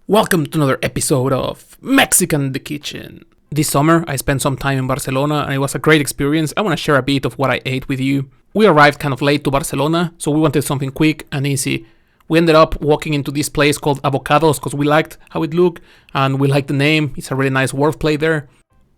Welcome to another episode of Mexican in the Kitchen. This summer, I spent some time in Barcelona and it was a great experience. I want to share a bit of what I ate with you. We arrived kind of late to Barcelona, so we wanted something quick and easy. We ended up walking into this place called Vocados because we liked how it looked and we liked the name. It's a really nice wordplay there.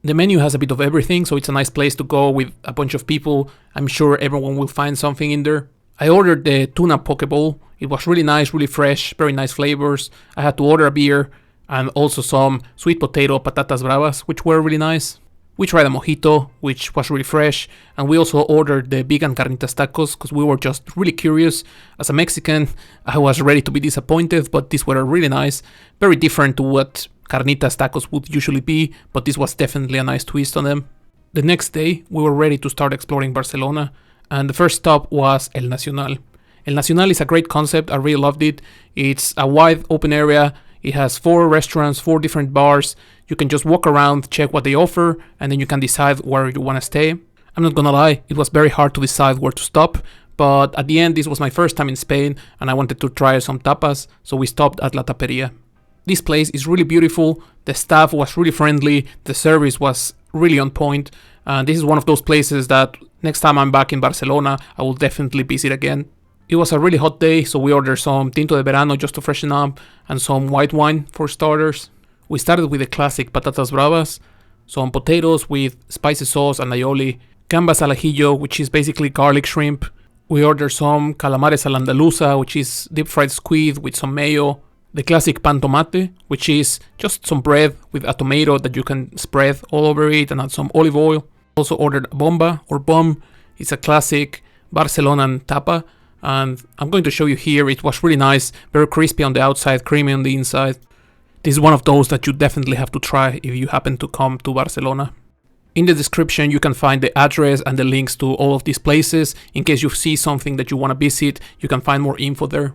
The menu has a bit of everything, so it's a nice place to go with a bunch of people. I'm sure everyone will find something in there. I ordered the tuna poke bowl. It was really nice, really fresh, very nice flavors. I had to order a beer and also some sweet potato patatas bravas, which were really nice. We tried a mojito, which was really fresh, and we also ordered the vegan carnitas tacos because we were just really curious. As a Mexican, I was ready to be disappointed, but these were really nice. Very different to what carnitas tacos would usually be, but this was definitely a nice twist on them. The next day, we were ready to start exploring Barcelona, and the first stop was El Nacional. El Nacional is a great concept. I really loved it. It's a wide open area. It has 4 restaurants, 4 different bars. You can just walk around, check what they offer, and then you can decide where you want to stay. I'm not gonna lie, it was very hard to decide where to stop, but at the end, this was my first time in Spain, and I wanted to try some tapas, so we stopped at La Taperia. This place is really beautiful. The staff was really friendly. The service was really on point. And this is one of those places that next time I'm back in Barcelona, I will definitely visit again. It was a really hot day, so we ordered some tinto de verano just to freshen up and some white wine for starters. We started with the classic patatas bravas, some potatoes with spicy sauce and aioli, gambas al ajillo, which is basically garlic shrimp. We ordered some calamares a la andaluza, which is deep fried squid with some mayo, the classic pan tomate, which is just some bread with a tomato that you can spread all over it and add some olive oil. Also ordered a bomba or bom. It's a classic Barcelonan tapa. And I'm going to show you here. It was really nice, very crispy on the outside, creamy on the inside. This is one of those that you definitely have to try if you happen to come to Barcelona. In the description you can find the address and the links to all of these places. In case you see something that you want to visit, you can find more info there.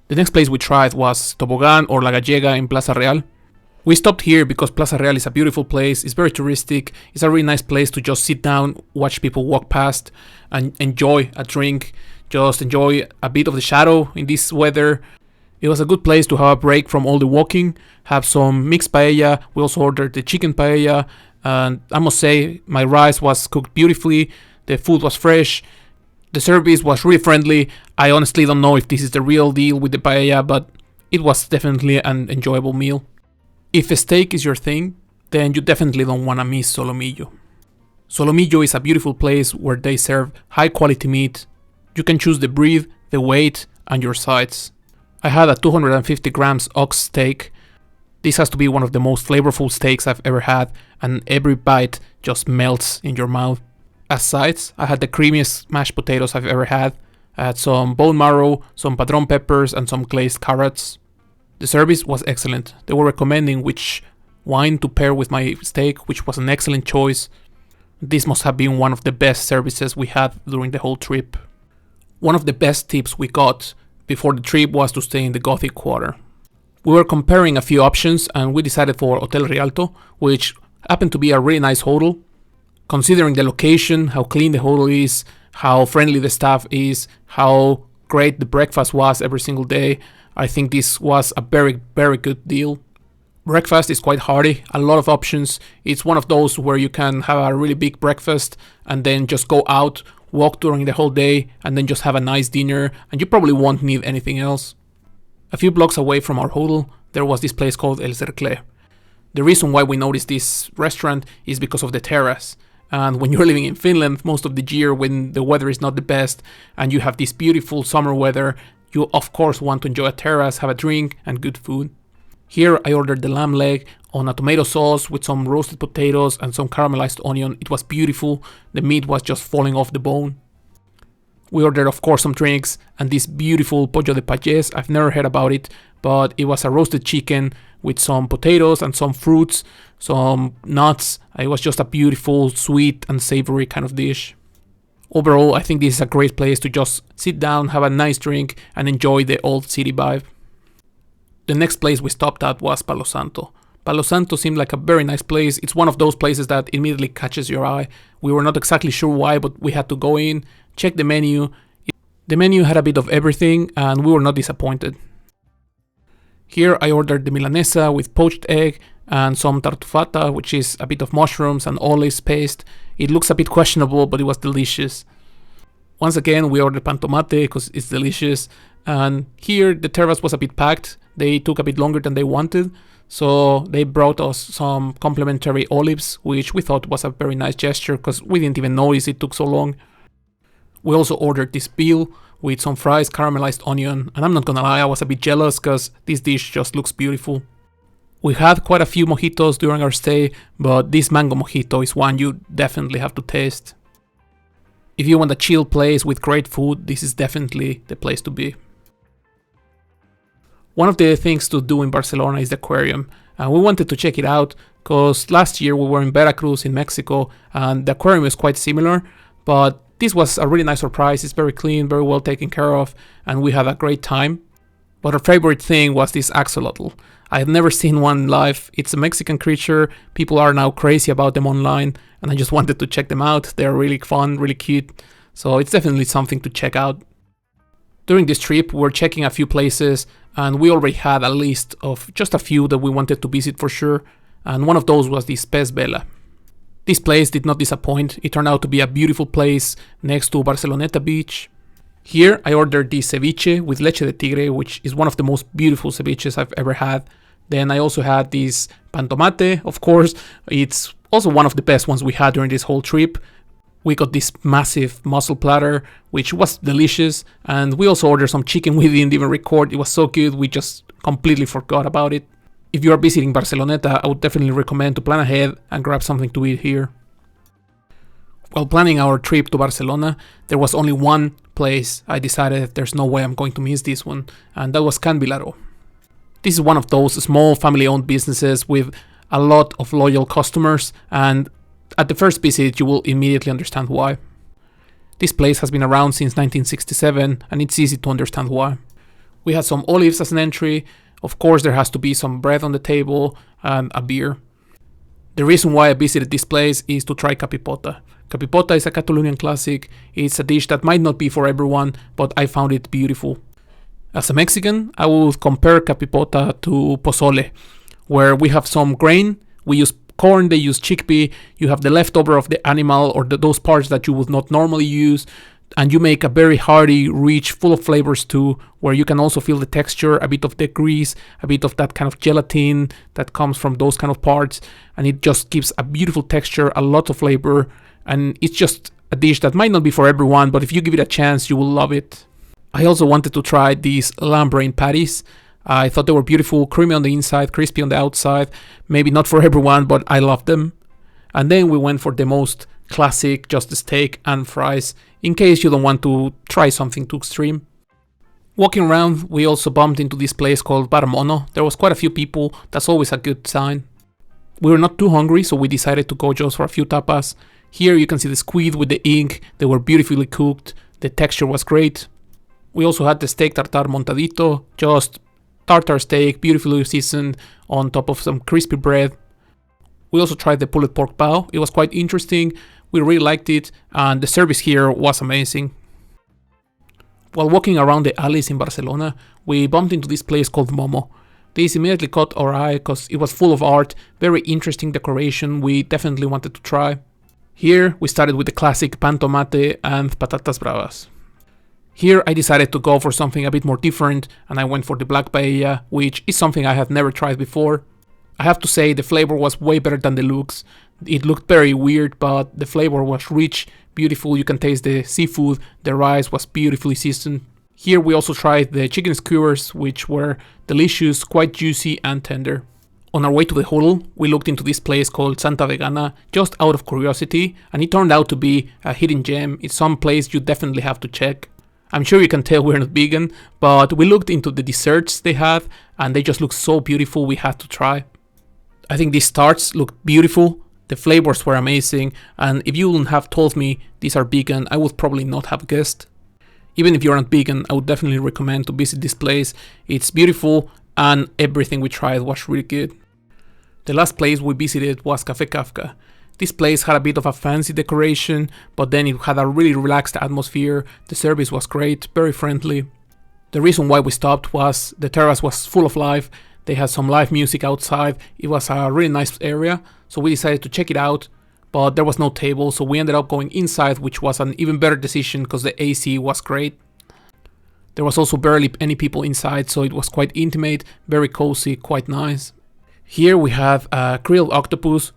The next place we tried was Tobogán or La Gallega in Plaza Real. We stopped here because Plaza Real is a beautiful place. It's very touristic. It's a really nice place to just sit down, watch people walk past and enjoy a drink. Just enjoy a bit of the shadow in this weather. It was a good place to have a break from all the walking, have some mixed paella. We also ordered the chicken paella, and I must say my rice was cooked beautifully. The food was fresh. The service was really friendly. I honestly don't know if this is the real deal with the paella, but it was definitely an enjoyable meal. If a steak is your thing, then you definitely don't want to miss Solomillo. Solomillo is a beautiful place where they serve high quality meat. You can choose the breed, the weight, and your sides. I had a 250 grams ox steak. This has to be one of the most flavorful steaks I've ever had, and every bite just melts in your mouth. As sides, I had the creamiest mashed potatoes I've ever had. I had some bone marrow, some padron peppers, and some glazed carrots. The service was excellent. They were recommending which wine to pair with my steak, which was an excellent choice. This must have been one of the best services we had during the whole trip. One of the best tips we got before the trip was to stay in the Gothic Quarter. We were comparing a few options and we decided for Hotel Rialto, which happened to be a really nice hotel. Considering the location, how clean the hotel is, how friendly the staff is, how great the breakfast was every single day, I think this was a very, very good deal. Breakfast is quite hearty, a lot of options. It's one of those where you can have a really big breakfast and then just go out, walk during the whole day, and then just have a nice dinner, and you probably won't need anything else. A few blocks away from our hotel, there was this place called El Cercle. The reason why we noticed this restaurant is because of the terrace. And when you're living in Finland most of the year when the weather is not the best and you have this beautiful summer weather, you of course want to enjoy a terrace, have a drink, and good food. Here I ordered the lamb leg on a tomato sauce with some roasted potatoes and some caramelized onion. It was beautiful. The meat was just falling off the bone. We ordered of course some drinks and this beautiful pollo de pages. I've never heard about it, but it was a roasted chicken with some potatoes and some fruits, some nuts. It was just a beautiful, sweet and savory kind of dish. Overall, I think this is a great place to just sit down, have a nice drink and enjoy the old city vibe. The next place we stopped at was Palo Santo. Palo Santo seemed like a very nice place. It's one of those places that immediately catches your eye. We were not exactly sure why, but we had to go in, check the menu. The menu had a bit of everything and we were not disappointed. Here I ordered the milanesa with poached egg and some tartufata, which is a bit of mushrooms and olives paste. It looks a bit questionable, but it was delicious. Once again, we ordered pan tomate because it's delicious. And here the terrace was a bit packed. They took a bit longer than they wanted. So they brought us some complimentary olives, which we thought was a very nice gesture because we didn't even notice it took so long. We also ordered this veal with some fries, caramelized onion, and I'm not gonna lie, I was a bit jealous because this dish just looks beautiful. We had quite a few mojitos during our stay, but this mango mojito is one you definitely have to taste. If you want a chill place with great food, this is definitely the place to be. One of the things to do in Barcelona is the aquarium, and we wanted to check it out because last year we were in Veracruz in Mexico and the aquarium is quite similar, but this was a really nice surprise. It's very clean, very well taken care of, and we had a great time. But our favorite thing was this axolotl. I have never seen one live. It's a Mexican creature. People are now crazy about them online, and I just wanted to check them out. They're really fun, really cute, so it's definitely something to check out. During this trip, we were checking a few places, and we already had a list of just a few that we wanted to visit for sure, and one of those was this Pez Vela. This place did not disappoint. It turned out to be a beautiful place next to Barceloneta beach. Here I ordered the ceviche with leche de tigre, which is one of the most beautiful ceviches I've ever had. Then I also had this pan tomate, of course. It's also one of the best ones we had during this whole trip. We got this massive mussel platter, which was delicious. And we also ordered some chicken we didn't even record. It was so good, we just completely forgot about it. If you are visiting Barceloneta, I would definitely recommend to plan ahead and grab something to eat here. While planning our trip to Barcelona, there was only one place I decided there's no way I'm going to miss this one, and that was Can Vilaró. This is one of those small family-owned businesses with a lot of loyal customers, and at the first visit you will immediately understand why. This place has been around since 1967, and it's easy to understand why. We had some olives as an entry. Of course, there has to be some bread on the table and a beer. The reason why I visited this place is to try capipota. Capipota is a Catalonian classic. It's a dish that might not be for everyone, but I found it beautiful. As a Mexican, I would compare capipota to pozole, where we have some grain, we use corn, they use chickpea, you have the leftover of the animal or those parts that you would not normally use, and you make a very hearty, rich, full of flavors too, where you can also feel the texture, a bit of the grease, a bit of that kind of gelatin that comes from those kind of parts, and it just gives a beautiful texture, a lot of flavor, and it's just a dish that might not be for everyone, but if you give it a chance, you will love it. I also wanted to try these lamb brain patties. I thought they were beautiful, creamy on the inside, crispy on the outside. Maybe not for everyone, but I loved them. And then we went for the most classic, just the steak and fries, in case you don't want to try something too extreme. Walking around, we also bumped into this place called Bar Mono. There was quite a few people, that's always a good sign. We were not too hungry, so we decided to go just for a few tapas. Here you can see the squid with the ink, they were beautifully cooked, the texture was great. We also had the steak tartare montadito, just tartare steak, beautifully seasoned on top of some crispy bread. We also tried the pulled pork bao. It was quite interesting, we really liked it, and the service here was amazing. While walking around the alleys in Barcelona, we bumped into this place called Momo. This immediately caught our eye because it was full of art, very interesting decoration we definitely wanted to try. Here we started with the classic pan tomate and patatas bravas. Here I decided to go for something a bit more different, and I went for the black paella, which is something I had never tried before. I have to say the flavor was way better than the looks. It looked very weird, but the flavor was rich, beautiful, you can taste the seafood, the rice was beautifully seasoned. Here we also tried the chicken skewers, which were delicious, quite juicy and tender. On our way to the hotel, we looked into this place called Santa Vegana, just out of curiosity, and it turned out to be a hidden gem. It's some place you definitely have to check. I'm sure you can tell we're not vegan, but we looked into the desserts they had, and they just looked so beautiful we had to try. I think these tarts looked beautiful, the flavors were amazing, and if you wouldn't have told me these are vegan, I would probably not have guessed. Even if you're not vegan, I would definitely recommend to visit this place. It's beautiful, and everything we tried was really good. The last place we visited was Café Kafka. This place had a bit of a fancy decoration, but then it had a really relaxed atmosphere, the service was great, very friendly. The reason why we stopped was the terrace was full of life. They had some live music outside. It was a really nice area, so we decided to check it out, but there was no table, so we ended up going inside, which was an even better decision because the AC was great. There was also barely any people inside, so it was quite intimate, very cozy, quite nice. Here we have a grilled octopus.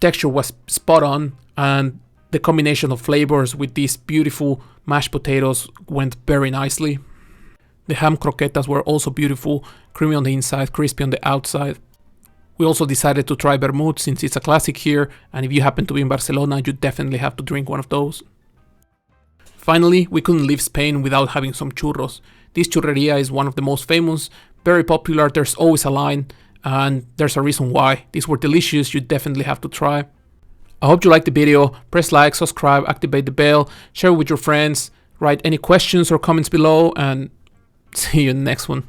Texture was spot on, and the combination of flavors with these beautiful mashed potatoes went very nicely. The ham croquetas were also beautiful, creamy on the inside, crispy on the outside. We also decided to try vermouth since it's a classic here, and if you happen to be in Barcelona, you definitely have to drink one of those. Finally, we couldn't leave Spain without having some churros. This churreria is one of the most famous, very popular, there's always a line, and there's a reason why. These were delicious, you definitely have to try. I hope you liked the video. Press like, subscribe, activate the bell, share it with your friends, write any questions or comments below, and see you in the next one.